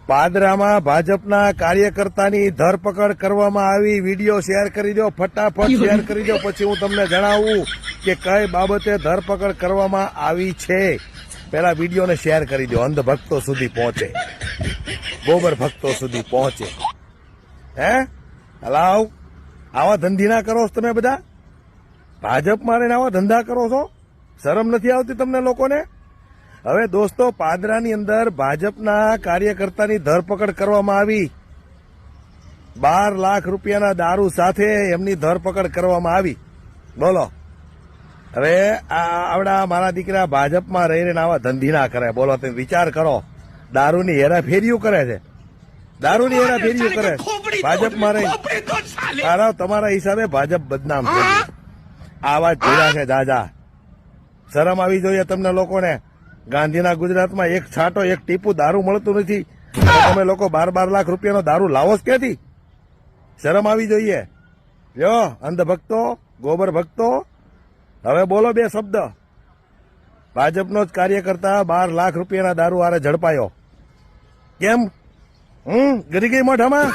પાદરામાં ભાજપના કાર્યકર્તાની ધરપકડ કરવામાં આવી. વિડીયો શેર કરી દો, ફટાફટ શેર કરી દો, પછી હું તમને જણાવું કે કઈ બાબતે ધરપકડ કરવામાં આવી છે. પેલા વિડીયોને શેર કરી દો, અંધભક્તો સુધી પહોંચે, ગોબર ભક્તો સુધી પહોંચે. હે હલાવ, આવા ધંધી ના કરો તમે બધા? ભાજપમાં રહીને આવા ધંધા કરો છો? શરમ નથી આવતી તમને લોકોને? હવે દોસ્તો, પાદરાની અંદર ભાજપના કાર્યકર્તાની ધરપકડ કરવામાં આવી. 12 લાખ રૂપિયાના દારૂ સાથે એમની ધરપકડ કરવામાં આવી. બોલો, હવે આવડા મારા દીકરા ભાજપમાં રહીને આવા ધંધી ના કરે. બોલો, તમે વિચાર કરો. દારૂની હેરાફેરીઓ કરે છે, દારૂની હેરાફેરીઓ કરે ભાજપમાં રહી. તારા તમારા હિસાબે ભાજપ બદનામ છે. આવા જ ભીડા છે દાદા. શરમ આવી જોઈએ તમને લોકોને. ગાંધીના ગુજરાતમાં એક છાંટો, એક ટીપું દારૂ મળતું નથી. તમે લોકો 12 લાખ રૂપિયાનો દારૂ લાવો જ ક્યાંથી? શરમ આવી જોઈએ. લ્યો અંધભક્તો, ગોબર ભક્તો, હવે બોલો 2 શબ્દ. ભાજપનો જ કાર્યકર્તા 12 લાખ રૂપિયાના દારૂ હારે ઝડપાયો. કેમ? ગરી ગઈ મોઢામાં?